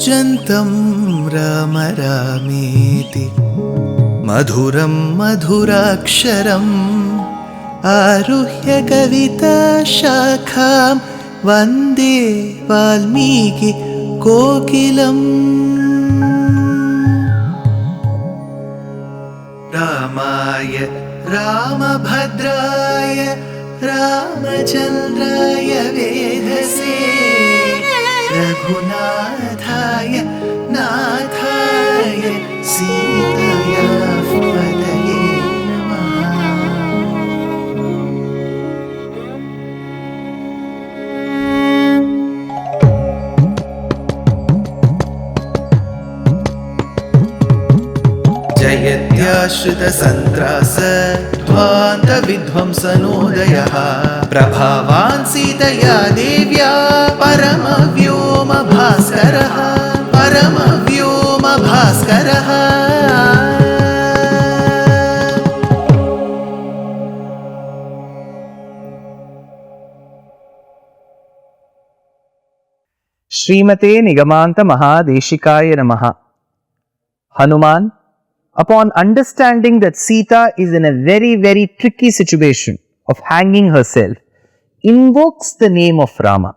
कूजन्तं राम रामेति मधुरं मधुराक्षरम् आरुह्य कविताशाखां वन्दे वाल्मीकि कोकिलम्। रामाय रामभद्राय रामचन्द्राय वेधसे रघुनाथाय नाथाय सीताया पतये नमः। जयत्याश्रितसन्त्रास ध्वान्तविध्वंसनोदयः प्रभावान् सीतया देव्या परमव्योमभास्करः परमव्योमभास्करः। श्रीमते निगमान्त महादेशिकाय नमः। Hanuman, upon understanding that Seetā is in a very tricky situation of hanging herself, invokes the name of Rama.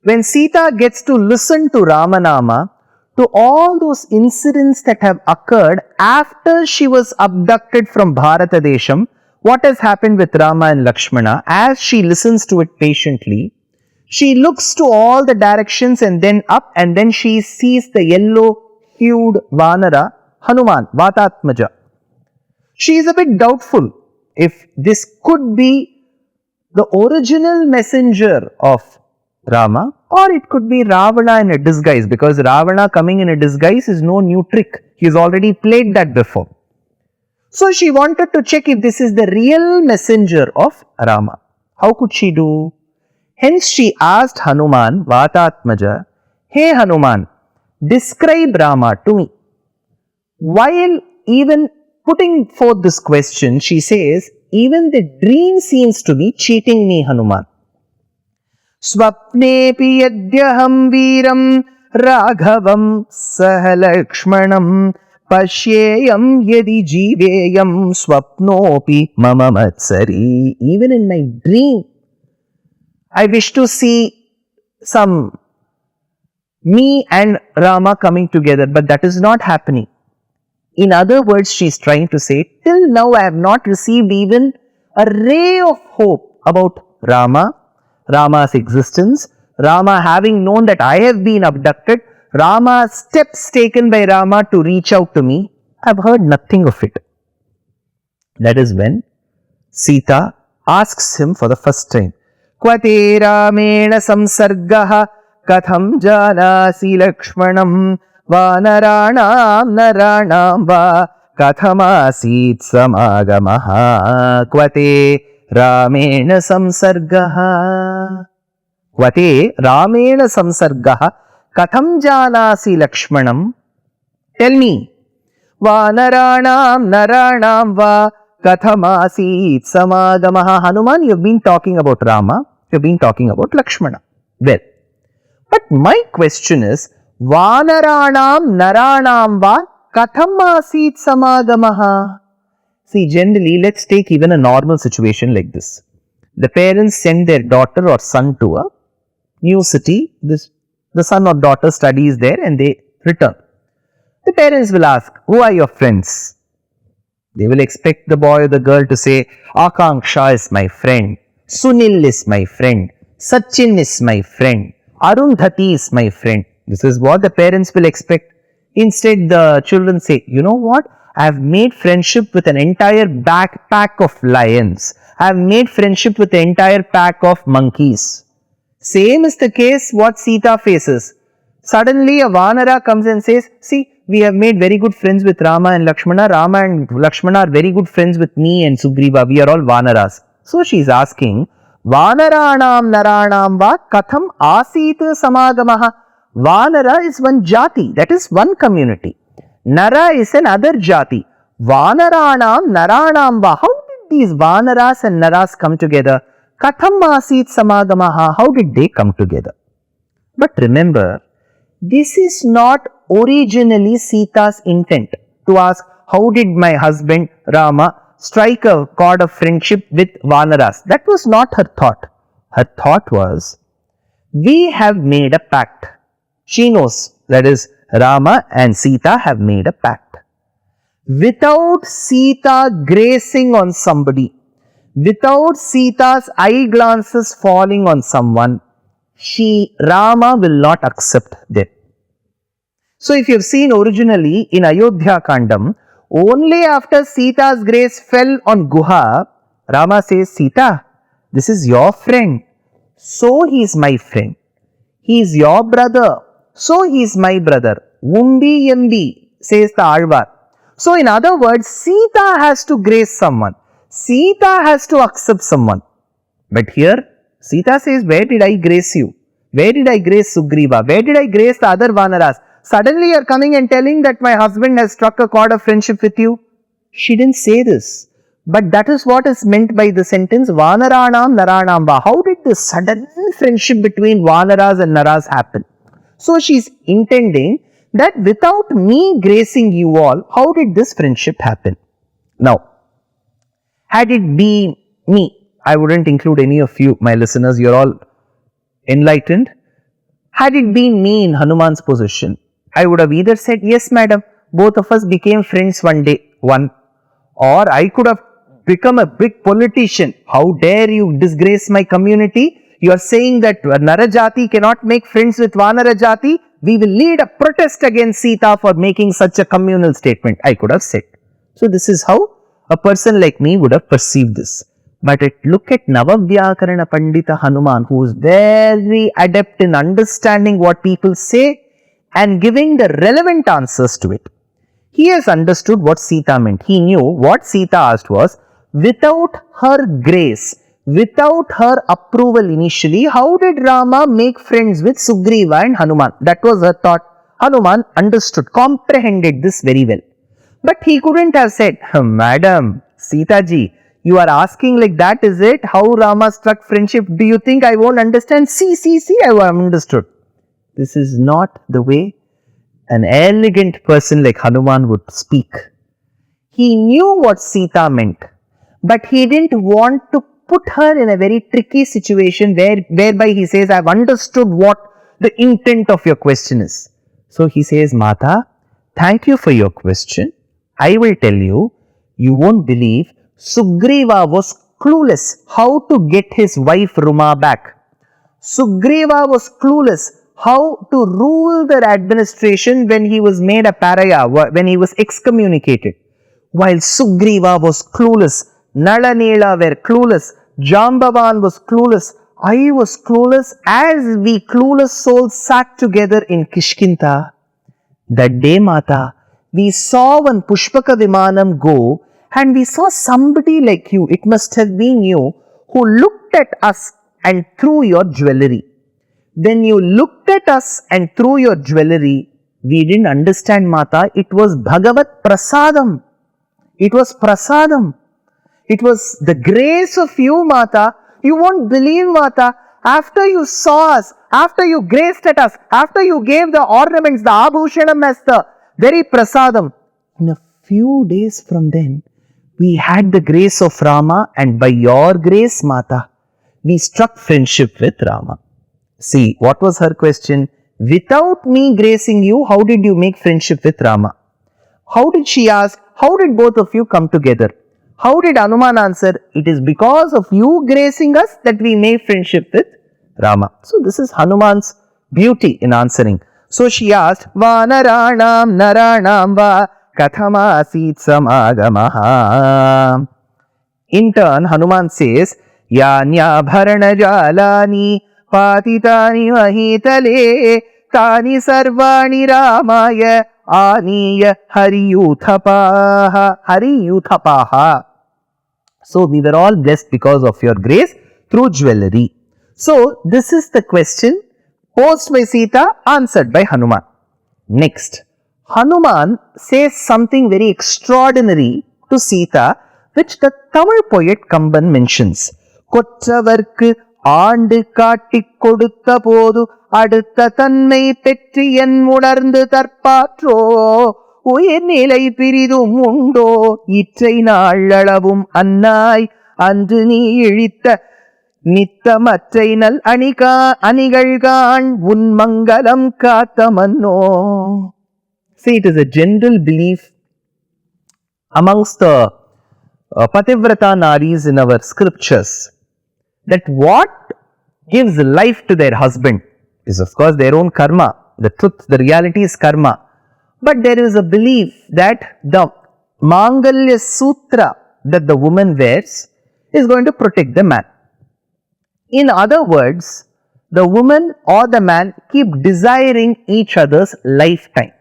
When Seetā gets to listen to Ramanama, to all those incidents that have occurred after she was abducted from Bharatadesham, what has happened with Rama and Lakshmana, as she listens to it patiently, she looks to all the directions and then up, and then she sees the yellow-hued Vānara, Hanuman, Vatatmaja. She is a bit doubtful if this could be the original messenger of Rama, or it could be Ravana in a disguise, because Ravana coming in a disguise is no new trick. He has already played that before. So she wanted to check if this is the real messenger of Rama. How could she do? Hence she asked Hanuman, Vatatmaja, "Hey Hanuman, describe Rama to me." While even putting forth this question, she says, even the dream seems to be cheating me, Hanuman. Swapnepi yadyaham veeram raghavam sahalakshmanam pashyeyam yadi jiveyam swapnopi mama matsari. Even in my dream, I wish to see some me and Rama coming together, but that is not happening. In other words, she is trying to say, till now I have not received even a ray of hope about Rama, Rama's existence, Rama having known that I have been abducted, Rama's steps taken by Rama to reach out to me. I have heard nothing of it. That is when Seetā asks him for the first time, Kvate Ramena samsargaha katham janasi lakshmanam Vānaranam naranam va kathamasit samagamaha. Kvate Ramena samsargaha. Kvate Ramena samsargaha katham janasi lakshmanam. Tell me, Vānaranam naranam va kathamasit samagamaha. Hanuman, you have been talking about Rama, you have been talking about Lakshmana. Well, but my question is, Vānaranam naranam va katham asit samagamaha. See, generally, let's take even a normal situation like this. The parents send their daughter or son to a new city. The son or daughter studies there and they return. The parents will ask, who are your friends? They will expect the boy or the girl to say, Akanksha is my friend, Sunil is my friend, Sachin is my friend, Arundhati is my friend. This is what the parents will expect. Instead, the children say, you know what? I have made friendship with an entire backpack of lions. I have made friendship with an entire pack of monkeys. Same is the case what Seetā faces. Suddenly, a Vānara comes and says, see, we have made very good friends with Rama and Lakshmana. Rama and Lakshmana are very good friends with me and Sugriva. We are all Vānaras. So she is asking, Vānaranam naranam va katham asit samagamaha. Vānara is one jati, that is one community. Nara is another jati. Vānaranam naranam va. How did these Vānaras and Naras come together? Katham asit samagamaha. How did they come together? But remember, This is not originally Seetha's intent to ask, how did my husband Rama strike a chord of friendship with Vānaras? That was not her thought. Her thought was, we have made a pact. She knows, that is, Rama and Seetā have made a pact. Without Seetā gracing on somebody, without Seetha's eye glances falling on someone, Rama will not accept them. So if you have seen originally in Ayodhya Kandam, only after Seetha's grace fell on Guha, Rama says, Seetā, this is your friend, so he is my friend. He is your brother, so he is my brother. Umbi Yambi, says the Alvar. So in other words, Seetā has to grace someone. Seetā has to accept someone. But here, Seetā says, where did I grace you? Where did I grace Sugriva? Where did I grace the other Vānaras? Suddenly you are coming and telling that my husband has struck a chord of friendship with you. She didn't say this. But that is what is meant by the sentence, Vānaranam Naranam Va. How did this sudden friendship between Vānaras and Naras happen? So she is intending that without me gracing you all, how did this friendship happen? Now, had it been me, I wouldn't include any of you, my listeners, you're all enlightened. Had it been me in Hanuman's position, I would have either said, yes madam, both of us became friends one day, or I could have become a big politician. How dare you disgrace my community? You are saying that Narajati cannot make friends with Vānarajati. We will lead a protest against Seetā for making such a communal statement, I could have said. So this is how a person like me would have perceived this. But look at Navavyakarana Pandita Hanuman, who is very adept in understanding what people say and giving the relevant answers to it. He has understood what Seetā meant. He knew what Seetā asked was, without her grace, without her approval initially, how did Rama make friends with Sugriva and Hanuman? That was her thought. Hanuman understood, comprehended this very well. But he couldn't have said, Madam, Seetā ji, you are asking like that, is it? How Rama struck friendship? Do you think I won't understand? See, I have understood. This is not the way an elegant person like Hanuman would speak. He knew what Seetā meant, but he didn't want to put her in a very tricky situation whereby he says, I have understood what the intent of your question is. So he says, Mata, thank you for your question. I will tell you, you won't believe, Sugriva was clueless how to get his wife Rama back. Sugriva was clueless how to rule their administration when he was made a pariah, when he was excommunicated. While Sugriva was clueless, Nalanela were clueless, Jambavan was clueless, I was clueless, as we clueless souls sat together in Kishkinta. That day, Mata, we saw one Pushpaka Vimanam go, and we saw somebody like you, it must have been you, who looked at us and threw your jewellery. When you looked at us and threw your jewellery, we didn't understand, Mata, it was Bhagavat Prasadam. It was Prasadam. It was the grace of you, Mata. You won't believe, Mata, after you saw us, after you graced at us, after you gave the ornaments, the Abhushanam as the very Prasadam, in a few days from then, we had the grace of Rama, and by your grace, Mata, we struck friendship with Rama. See, what was her question? Without me gracing you, how did you make friendship with Rama? How did she ask? How did both of you come together? How did Hanuman answer? It is because of you gracing us that we made friendship with Rama. So this is Hanuman's beauty in answering. So she asked, Vānaranam naranam va kathamasit samagamaha. In turn, Hanuman says, Yanya bharana jalani patitani mahitale tani sarvani ramaya aniya hariyuthapaha. So we were all blessed because of your grace through jewellery. So this is the question posed by Seetā, answered by Hanuman. Next, Hanuman says something very extraordinary to Seetā, which the Tamil poet Kamban mentions. Kotravarku ஆண்டு காட்டிக் கொடுத்த போது அடுத்த தன்மை பெற்று என் உணர்ந்து தற்பாற்றோ உயிர்நிலை பிரிதும் உண்டோ இற்றை நாளளவும் அன்னாய் அன்று நீ இழித்த நித்தமற்றை நல் அணிகள்கான் உன் மங்களம் காத்த மன்னோ. See, it is a general belief amongst the Pativrata Naris in our scriptures that what gives life to their husband is of course their own karma. The truth, the reality is karma. But there is a belief that the Mangalya Sutra that the woman wears is going to protect the man. In other words, the woman or the man keep desiring each other's lifetime.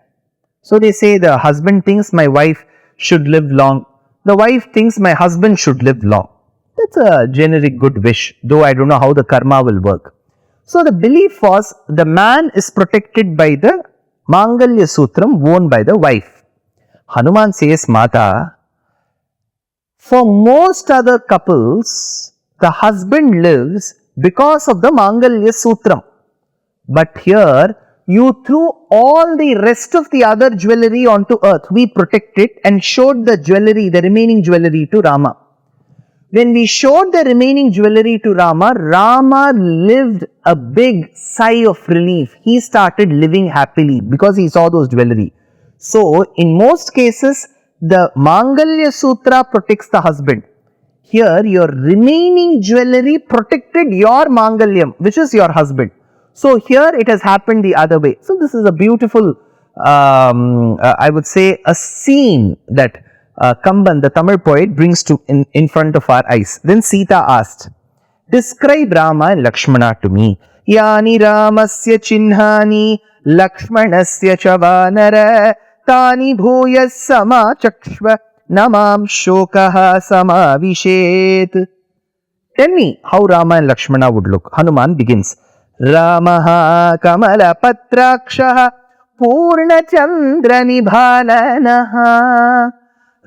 So they say the husband thinks my wife should live long. The wife thinks my husband should live long. That's a generic good wish, though I don't know how the karma will work. So the belief was the man is protected by the Mangalya Sutram worn by the wife. Hanuman says, Mata, for most other couples, the husband lives because of the Mangalya Sutram. But here, you threw all the rest of the other jewelry onto earth. We protected and showed the jewelry, the remaining jewelry to Rama. When we showed the remaining jewelry to Rama, Rama lived a big sigh of relief. He started living happily because he saw those jewelry. So, in most cases, the Mangalya Sutra protects the husband. Here, your remaining jewelry protected your Mangalyam, which is your husband. So, here it has happened the other way. So, this is a beautiful, I would say, a scene that Kamban, the Tamil poet, brings to in front of our eyes. Then Seetā asked, describe Rama and Lakshmana to me. Yani Ramasya Chinhani Lakshmanasya cha Vānara Tani Bhuyas Sama Chakshva Namam Shokaha Samavishet. Tell me how Rama and Lakshmana would look. Hanuman begins. Ramaha Kamala Patrakshaha Purna Chandra Nibhananaha.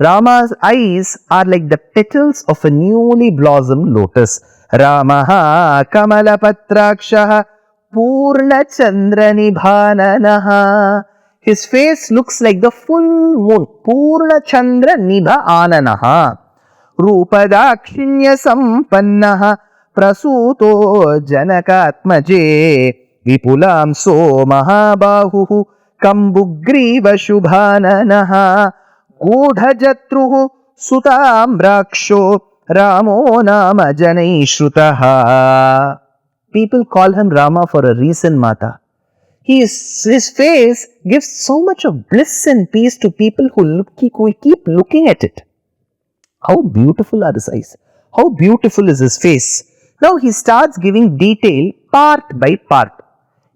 Rama's eyes are like the petals of a newly blossomed lotus. Ramaha Kamala Patrakshaha Purna Chandra Nibhananaha. His face looks like the full moon. Purna Chandra Nibhananaha. Rupadakshinya Sampannaha Prasuto Janakatmaje Vipulam So Mahabahu Kambugriva Shubhananaha Godhajatruhu Sutamraksho Ramo Nama Janai Shrutaha. People call him Rama for a reason, Mata. His face gives so much of bliss and peace to people who keep looking at it. How beautiful are his eyes. How beautiful is his face. Now he starts giving detail part by part.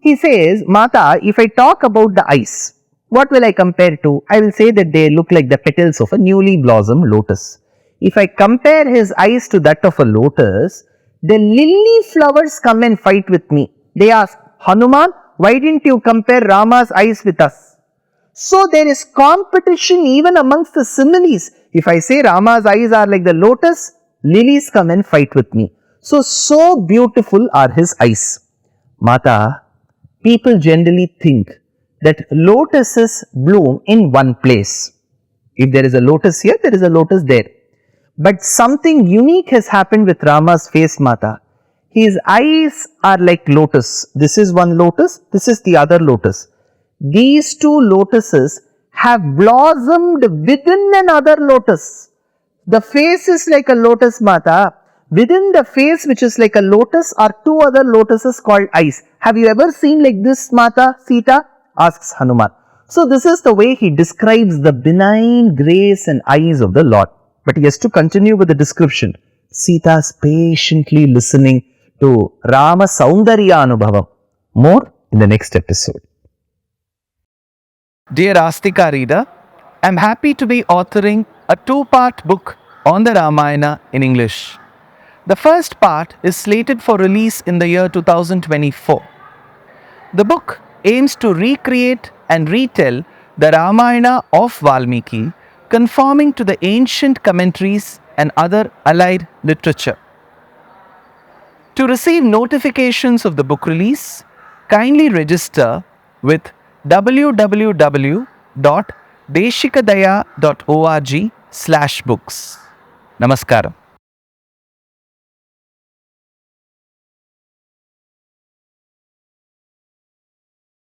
He says, Mata, if I talk about the eyes, what will I compare to? I will say that they look like the petals of a newly blossomed lotus. If I compare his eyes to that of a lotus, the lily flowers come and fight with me. They ask, Hanuman, why didn't you compare Rama's eyes with us? So there is competition even amongst the similes. If I say Rama's eyes are like the lotus, lilies come and fight with me. So beautiful are his eyes. Mata, people generally think that lotuses bloom in one place. If there is a lotus here, there is a lotus there. But something unique has happened with Rama's face, Mata. His eyes are like lotus. This is one lotus, this is the other lotus. These two lotuses have blossomed within another lotus. The face is like a lotus, Mata. Within the face which is like a lotus are two other lotuses called eyes. Have you ever seen like this, Mata, Seetā? Asks Hanuman. So this is the way he describes the benign grace and eyes of the Lord. But he has to continue with the description. Seetā is patiently listening to Rama Saundarya Anubhavam. More in the next episode. Dear Astika reader, I am happy to be authoring a two-part book on the Ramayana in English. The first part is slated for release in the year 2024. The book aims to recreate and retell the Ramayana of Valmiki, conforming to the ancient commentaries and other allied literature. To receive notifications of the book release, kindly register with www.deshikadaya.org/books. Namaskaram.